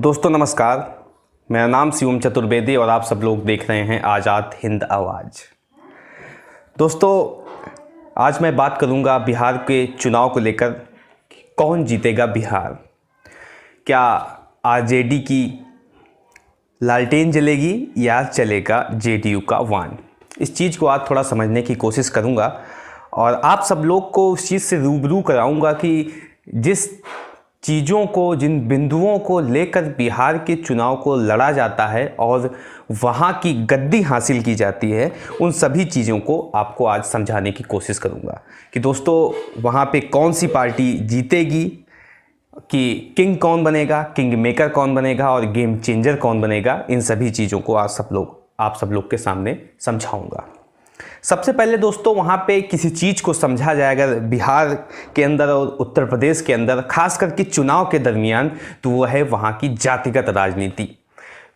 दोस्तों नमस्कार, मेरा नाम शिवम चतुर्वेदी और आप सब लोग देख रहे हैं आज़ाद हिंद आवाज़। दोस्तों आज मैं बात करूंगा बिहार के चुनाव को लेकर। कौन जीतेगा बिहार? क्या आरजेडी की लालटेन जलेगी या चलेगा जेडीयू का वान? इस चीज़ को आज थोड़ा समझने की कोशिश करूंगा और आप सब लोग को उस चीज़ से रूबरू कराऊंगा कि जिस चीज़ों को, जिन बिंदुओं को लेकर बिहार के चुनाव को लड़ा जाता है और वहाँ की गद्दी हासिल की जाती है, उन सभी चीज़ों को आपको आज समझाने की कोशिश करूँगा कि दोस्तों वहाँ पे कौन सी पार्टी जीतेगी, कि किंग कौन बनेगा, किंग मेकर कौन बनेगा और गेम चेंजर कौन बनेगा। इन सभी चीज़ों को आज आप सब लोग के सामने समझाऊँगा। सबसे पहले दोस्तों वहाँ पे किसी चीज़ को समझा जाएगा बिहार के अंदर और उत्तर प्रदेश के अंदर, खास करके चुनाव के दरमियान, तो वह है वहाँ की जातिगत राजनीति।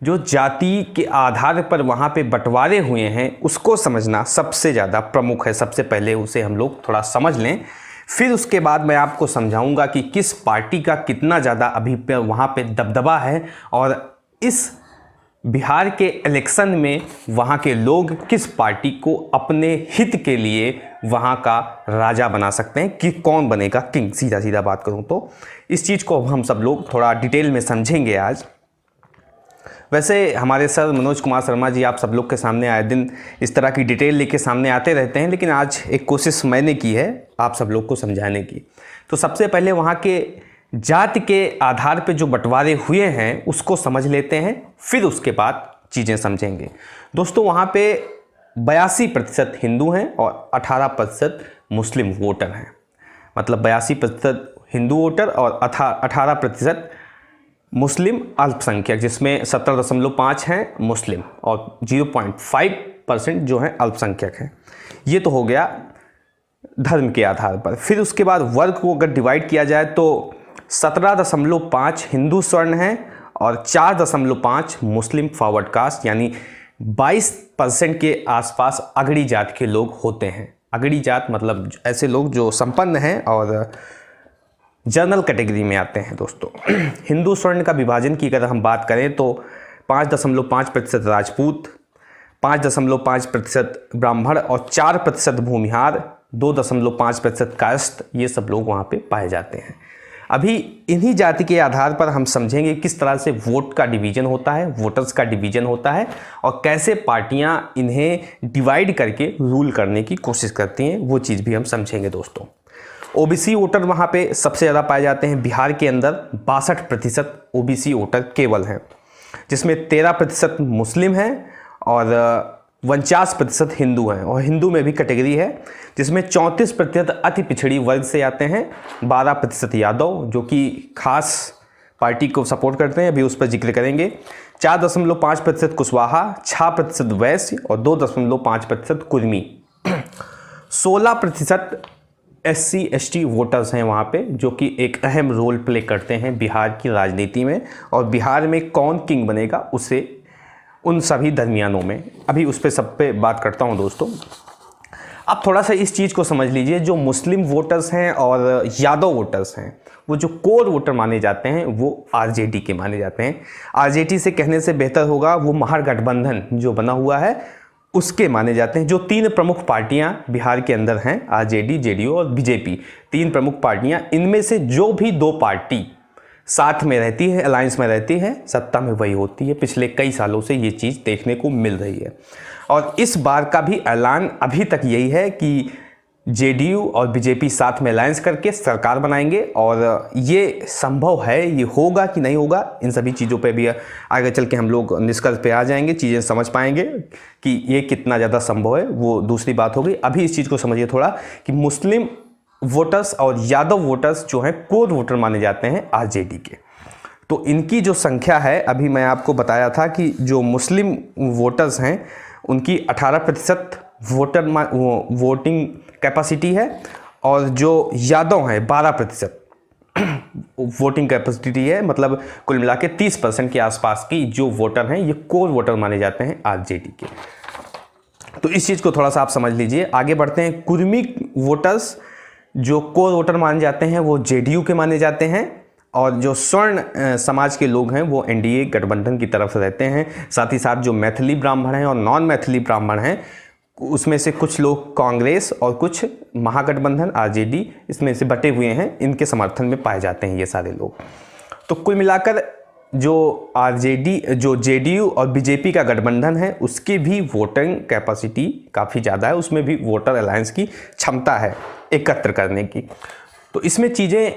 जो जाति के आधार पर वहाँ पे बंटवारे हुए हैं उसको समझना सबसे ज़्यादा प्रमुख है। सबसे पहले उसे हम लोग थोड़ा समझ लें, फिर उसके बाद मैं आपको समझाऊंगा कि किस पार्टी का कितना ज़्यादा अभी पे वहाँ पे दबदबा है और इस बिहार के इलेक्शन में वहाँ के लोग किस पार्टी को अपने हित के लिए वहाँ का राजा बना सकते हैं, कि कौन बनेगा किंग। सीधा सीधा बात करूँ तो इस चीज़ को हम सब लोग थोड़ा डिटेल में समझेंगे आज। वैसे हमारे सर मनोज कुमार शर्मा जी आप सब लोग के सामने आए दिन इस तरह की डिटेल लेके सामने आते रहते हैं, लेकिन आज एक कोशिश मैंने की है आप सब लोग को समझाने की। तो सबसे पहले वहाँ के जाति के आधार पे जो बंटवारे हुए हैं उसको समझ लेते हैं, फिर उसके बाद चीज़ें समझेंगे। दोस्तों वहाँ पे 82% हिंदू हैं और 18% मुस्लिम वोटर हैं। मतलब 82% हिंदू वोटर और 18% मुस्लिम अल्पसंख्यक, जिसमें 17.5 हैं मुस्लिम और 0.5% जो हैं अल्पसंख्यक हैं। ये तो हो गया धर्म के आधार पर। फिर उसके बाद वर्ग को अगर डिवाइड किया जाए तो 17.5 हिंदू स्वर्ण हैं और 4.5 मुस्लिम फॉरवर्ड कास्ट, यानी 22% के आसपास अगड़ी जात के लोग होते हैं। अगड़ी जात मतलब ऐसे लोग जो संपन्न हैं और जनरल कैटेगरी में आते हैं। दोस्तों हिंदू स्वर्ण का विभाजन की अगर हम बात करें तो 5.5% राजपूत, 5.5% ब्राह्मण और 4% भूमिहार, 2.5% कायस्थ, ये सब लोग वहाँ पे पाए जाते हैं। अभी इन्हीं जाति के आधार पर हम समझेंगे किस तरह से वोट का डिवीज़न होता है, वोटर्स का डिवीज़न होता है और कैसे पार्टियां इन्हें डिवाइड करके रूल करने की कोशिश करती हैं, वो चीज़ भी हम समझेंगे। दोस्तों ओबीसी वोटर वहाँ पे सबसे ज़्यादा पाए जाते हैं। बिहार के अंदर 62% ओबीसी वोटर केवल हैं, जिसमें 13% मुस्लिम हैं और 49% हिंदू हैं। और हिंदू में भी कैटेगरी है जिसमें 34% अति पिछड़ी वर्ग से आते हैं, 12% यादव जो कि खास पार्टी को सपोर्ट करते हैं, अभी उस पर जिक्र करेंगे, 4.5% कुशवाहा, 6% वैश्य और 2.5% कुर्मी। 16% SC ST वोटर्स हैं वहाँ पे, जो कि एक अहम रोल प्ले करते हैं बिहार की राजनीति में। और बिहार में कौन किंग बनेगा उसे उन सभी दरमियानों में, अभी उस पर सब पे बात करता हूँ। दोस्तों अब थोड़ा सा इस चीज़ को समझ लीजिए, जो मुस्लिम वोटर्स हैं और यादव वोटर्स हैं, वो जो कोर वोटर माने जाते हैं वो आरजेडी के माने जाते हैं। आरजेडी से कहने से बेहतर होगा वो महागठबंधन जो बना हुआ है उसके माने जाते हैं। जो 3 प्रमुख पार्टियां बिहार के अंदर हैं, आरजेडी, जेडीयू और बीजेपी, 3 प्रमुख पार्टियां, इनमें से जो भी 2 पार्टी साथ में रहती है, अलायंस में रहती है, सत्ता में वही होती है। पिछले कई सालों से ये चीज़ देखने को मिल रही है और इस बार का भी ऐलान अभी तक यही है कि जेडीयू और बीजेपी साथ में अलायंस करके सरकार बनाएंगे। और ये संभव है, ये होगा कि नहीं होगा, इन सभी चीज़ों पे भी आगे चल के हम लोग निष्कर्ष पे आ जाएंगे, चीज़ें समझ पाएंगे कि ये कितना ज़्यादा संभव है, वो दूसरी बात होगी। अभी इस चीज़ को समझिए थोड़ा कि मुस्लिम वोटर्स और यादव वोटर्स जो हैं कोर वोटर माने जाते हैं आरजेडी के। तो इनकी जो संख्या है, अभी मैं आपको बताया था कि जो मुस्लिम वोटर्स हैं उनकी 18% वोटिंग कैपेसिटी है और जो यादव हैं 12% वोटिंग कैपेसिटी है। मतलब कुल मिला के 30% के आसपास की जो वोटर हैं ये कोर वोटर माने जाते हैं आरजेडी के। तो इस चीज़ को थोड़ा सा आप समझ लीजिए। आगे बढ़ते हैं। कुर्मी वोटर्स जो कोर वोटर माने जाते हैं वो जेडीयू के माने जाते हैं और जो स्वर्ण समाज के लोग हैं वो एनडीए गठबंधन की तरफ रहते हैं। साथ ही साथ जो मैथिली ब्राह्मण हैं और नॉन मैथिली ब्राह्मण हैं उसमें से कुछ लोग कांग्रेस और कुछ महागठबंधन आरजेडी इसमें से बटे हुए हैं, इनके समर्थन में पाए जाते हैं ये सारे लोग। तो कुल मिलाकर जो आरजेडी जो जेडीयू और बीजेपी का गठबंधन है उसकी भी वोटिंग कैपेसिटी काफ़ी ज़्यादा है, उसमें भी वोटर अलायंस की क्षमता है एकत्र करने की। तो इसमें चीज़ें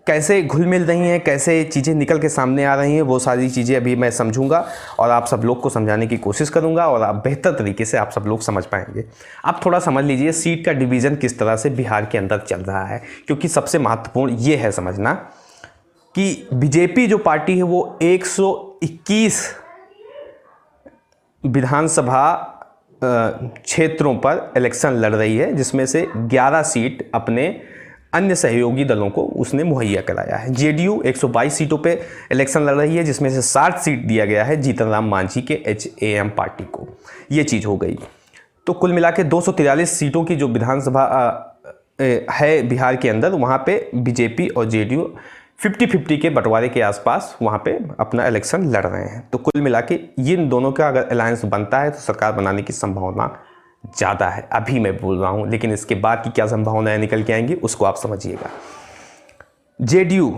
कैसे घुल मिल रही हैं, कैसे चीज़ें निकल के सामने आ रही हैं, वो सारी चीज़ें अभी मैं समझूंगा और आप सब लोग को समझाने की कोशिश करूंगा और आप बेहतर तरीके से आप सब लोग समझ पाएंगे। आप थोड़ा समझ लीजिए सीट का डिवीज़न किस तरह से बिहार के अंदर चल रहा है, क्योंकि सबसे महत्वपूर्ण ये है समझना कि बीजेपी जो पार्टी है वो 121 विधानसभा क्षेत्रों पर इलेक्शन लड़ रही है, जिसमें से 11 सीट अपने अन्य सहयोगी दलों को उसने मुहैया कराया है। जेडीयू 122 सीटों पे इलेक्शन लड़ रही है, जिसमें से 60 सीट दिया गया है जीतन राम मांझी के HAM पार्टी को। ये चीज़ हो गई। तो कुल मिला के 243 सीटों की जो विधानसभा है बिहार के अंदर, वहाँ पे बीजेपी और जेडीयू 50-50 के बंटवारे के आसपास वहाँ पे अपना इलेक्शन लड़ रहे हैं। तो कुल मिला के इन दोनों का अगर अलायंस बनता है तो सरकार बनाने की संभावना ज़्यादा है, अभी मैं बोल रहा हूँ, लेकिन इसके बाद की क्या संभावनाएं निकल के आएंगी उसको आप समझिएगा। जेडीयू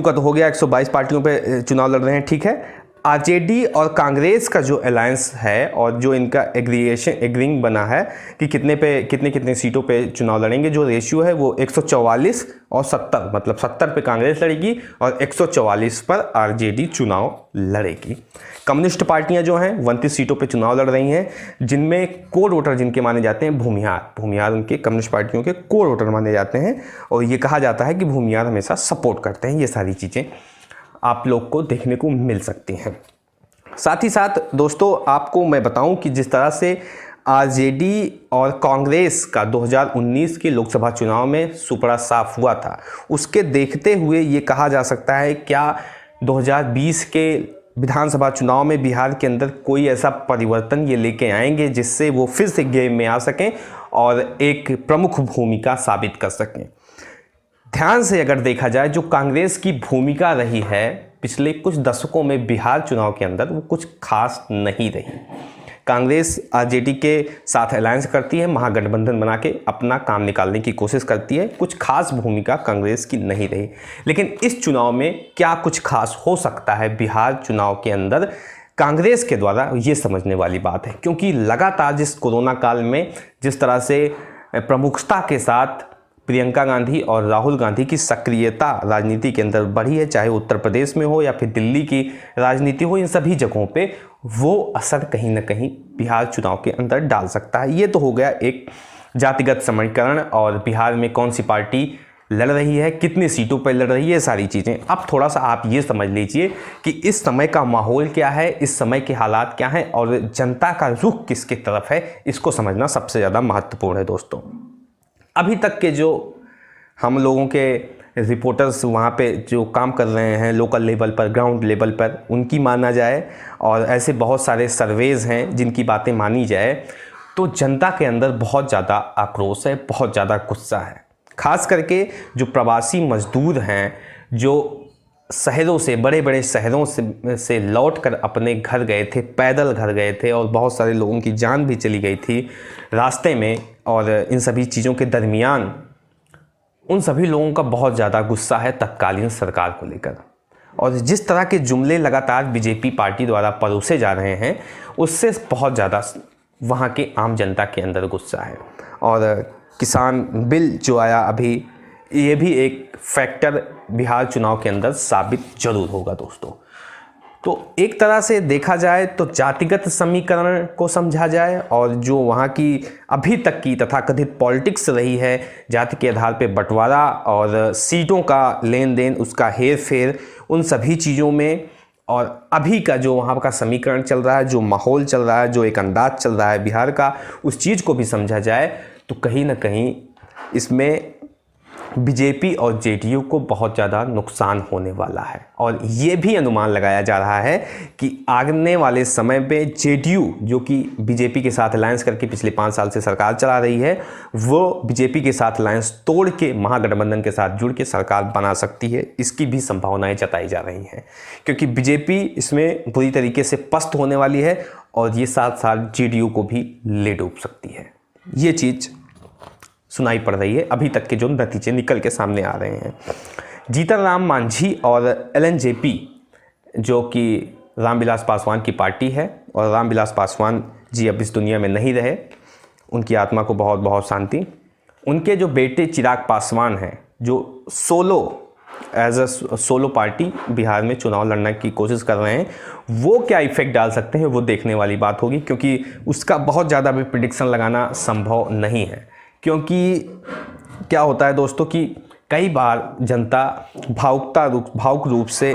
का तो हो गया, 122 पार्टियों पे चुनाव लड़ रहे हैं, ठीक है। आरजेडी और कांग्रेस का जो अलायंस है और जो इनका एग्रीइंग बना है कि कितने सीटों पे चुनाव लड़ेंगे, जो रेशियो है वो 144 और 70, मतलब 70 पे कांग्रेस लड़ेगी और 144 पर आरजेडी चुनाव लड़ेगी। कम्युनिस्ट पार्टियां जो हैं 29 सीटों पे चुनाव लड़ रही हैं, जिनमें कोर वोटर जिनके माने जाते हैं भूमिहार उनके कम्युनिस्ट पार्टियों के कोर वोटर माने जाते हैं और ये कहा जाता है कि भूमिहार हमेशा सपोर्ट करते हैं। ये सारी चीज़ें आप लोग को देखने को मिल सकती हैं। साथ ही साथ दोस्तों आपको मैं बताऊं कि जिस तरह से आरजेडी और कांग्रेस का 2019 के लोकसभा चुनाव में सुपड़ा साफ हुआ था, उसके देखते हुए ये कहा जा सकता है क्या 2020 के विधानसभा चुनाव में बिहार के अंदर कोई ऐसा परिवर्तन ये लेके आएंगे जिससे वो फिर से गेम में आ सकें और एक प्रमुख भूमिका साबित कर सकें। ध्यान से अगर देखा जाए जो कांग्रेस की भूमिका रही है पिछले कुछ दशकों में बिहार चुनाव के अंदर, वो कुछ खास नहीं रही। कांग्रेस आरजेडी के साथ अलायंस करती है, महागठबंधन बना के अपना काम निकालने की कोशिश करती है, कुछ खास भूमिका कांग्रेस की नहीं रही। लेकिन इस चुनाव में क्या कुछ खास हो सकता है बिहार चुनाव के अंदर कांग्रेस के द्वारा, ये समझने वाली बात है। क्योंकि लगातार जिस कोरोना काल में जिस तरह से प्रमुखता के साथ प्रियंका गांधी और राहुल गांधी की सक्रियता राजनीति के अंदर बढ़ी है, चाहे उत्तर प्रदेश में हो या फिर दिल्ली की राजनीति हो, इन सभी जगहों पे वो असर कहीं ना कहीं बिहार चुनाव के अंदर डाल सकता है। ये तो हो गया एक जातिगत समीकरण और बिहार में कौन सी पार्टी लड़ रही है, कितनी सीटों पर लड़ रही है, सारी चीज़ें। अब थोड़ा सा आप ये समझ लीजिए कि इस समय का माहौल क्या है, इस समय के हालात क्या हैं और जनता का रुख किसकी तरफ है, इसको समझना सबसे ज़्यादा महत्वपूर्ण है दोस्तों। अभी तक के जो हम लोगों के रिपोर्टर्स वहाँ पे जो काम कर रहे हैं लोकल लेवल पर, ग्राउंड लेवल पर, उनकी माना जाए और ऐसे बहुत सारे सर्वेज़ हैं जिनकी बातें मानी जाए, तो जनता के अंदर बहुत ज़्यादा आक्रोश है, बहुत ज़्यादा गुस्सा है। खास करके जो प्रवासी मजदूर हैं, जो शहरों से, बड़े बड़े शहरों से लौटकर अपने घर गए थे, पैदल घर गए थे और बहुत सारे लोगों की जान भी चली गई थी रास्ते में, और इन सभी चीज़ों के दरमियान उन सभी लोगों का बहुत ज़्यादा गुस्सा है तत्कालीन सरकार को लेकर। और जिस तरह के जुमले लगातार बीजेपी पार्टी द्वारा परोसे जा रहे हैं, उससे बहुत ज़्यादा वहाँ के आम जनता के अंदर गुस्सा है। और किसान बिल जो आया अभी, ये भी एक फैक्टर बिहार चुनाव के अंदर साबित जरूर होगा दोस्तों। तो एक तरह से देखा जाए तो जातिगत समीकरण को समझा जाए और जो वहाँ की अभी तक की तथाकथित पॉलिटिक्स रही है, जाति के आधार पे बंटवारा और सीटों का लेन देन, उसका हेर फेर, उन सभी चीज़ों में, और अभी का जो वहाँ का समीकरण चल रहा है, जो माहौल चल रहा है, जो एक अंदाज चल रहा है बिहार का, उस चीज़ को भी समझा जाए तो कहीं ना कहीं इसमें बीजेपी और जेडीयू को बहुत ज़्यादा नुकसान होने वाला है। और ये भी अनुमान लगाया जा रहा है कि आने वाले समय में जेडीयू, जो कि बीजेपी के साथ अलायंस करके पिछले 5 साल से सरकार चला रही है, वो बीजेपी के साथ अलायंस तोड़ के महागठबंधन के साथ जुड़ के सरकार बना सकती है। इसकी भी संभावनाएं जताई जा रही हैं, क्योंकि बीजेपी इसमें बुरी तरीके से पस्त होने वाली है और ये साथ साथ जेडीयू को भी ले डूब सकती है। ये चीज़ सुनाई पड़ रही है, अभी तक के जो नतीजे निकल के सामने आ रहे हैं। जीतन राम मांझी और एलएनजेपी, जो कि रामविलास पासवान की पार्टी है, और रामविलास पासवान जी अब इस दुनिया में नहीं रहे, उनकी आत्मा को बहुत बहुत शांति। उनके जो बेटे चिराग पासवान हैं, जो as a solo party Bihar में चुनाव लड़ने की कोशिश कर रहे हैं, वो क्या इफेक्ट डाल सकते हैं वो देखने वाली बात होगी, क्योंकि उसका बहुत ज़्यादा भी प्रिडिक्शन लगाना संभव नहीं है। क्योंकि क्या होता है दोस्तों कि कई बार जनता भावुक रूप से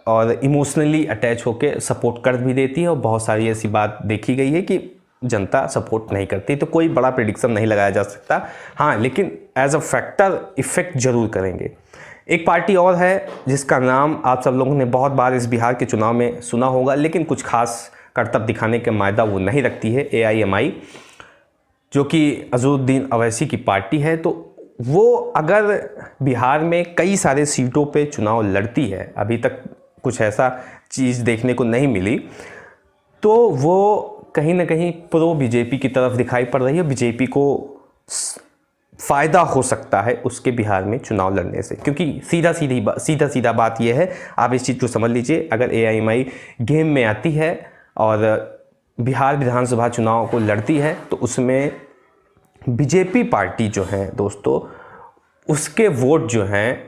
और इमोशनली अटैच होकर सपोर्ट कर भी देती है, और बहुत सारी ऐसी बात देखी गई है कि जनता सपोर्ट नहीं करती। तो कोई बड़ा प्रेडिक्शन नहीं लगाया जा सकता, हाँ, लेकिन एज अ फैक्टर इफेक्ट जरूर करेंगे। एक पार्टी और है जिसका नाम आप सब लोगों ने बहुत बार इस बिहार के चुनाव में सुना होगा, लेकिन कुछ खास करतब दिखाने के मायदा वो नहीं रखती है, AIMI, जो कि अजहरुद्दीन अवैसी की पार्टी है। तो वो अगर बिहार में कई सारे सीटों पे चुनाव लड़ती है, अभी तक कुछ ऐसा चीज़ देखने को नहीं मिली, तो वो कहीं ना कहीं प्रो बीजेपी की तरफ दिखाई पड़ रही है। बीजेपी को फ़ायदा हो सकता है उसके बिहार में चुनाव लड़ने से, क्योंकि सीधा बात यह है, आप इस चीज़ को समझ लीजिए, अगर AIMI गेम में आती है और बिहार विधानसभा चुनाव को लड़ती है, तो उसमें बीजेपी पार्टी जो है दोस्तों, उसके वोट जो हैं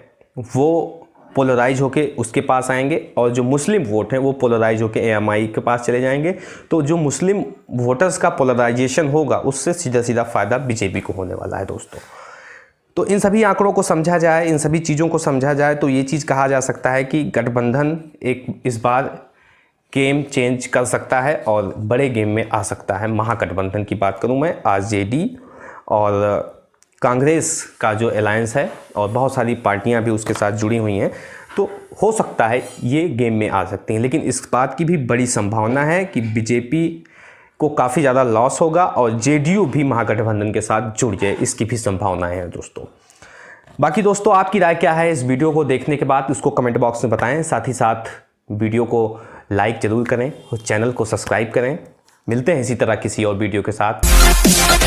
वो पोलराइज होके उसके पास आएंगे, और जो मुस्लिम वोट हैं वो पोलराइज होके AIMI के पास चले जाएंगे। तो जो मुस्लिम वोटर्स का पोलराइजेशन होगा, उससे सीधा फ़ायदा बीजेपी को होने वाला है दोस्तों। तो इन सभी आंकड़ों को समझा जाए, इन सभी चीज़ों को समझा जाए, तो ये चीज़ कहा जा सकता है कि गठबंधन इस बार गेम चेंज कर सकता है और बड़े गेम में आ सकता है। महागठबंधन की बात करूं मैं, आरजेडी और कांग्रेस का जो अलायंस है, और बहुत सारी पार्टियां भी उसके साथ जुड़ी हुई हैं, तो हो सकता है ये गेम में आ सकती हैं। लेकिन इस बात की भी बड़ी संभावना है कि बीजेपी को काफ़ी ज़्यादा लॉस होगा और जेडीयू भी महागठबंधन के साथ जुड़ जाए, इसकी भी संभावनाएं हैं दोस्तों। बाकी दोस्तों, आपकी राय क्या है इस वीडियो को देखने के बाद, उसको कमेंट बॉक्स में बताएं। साथ ही साथ वीडियो को लाइक ज़रूर करें और चैनल को सब्सक्राइब करें। मिलते हैं इसी तरह किसी और वीडियो के साथ।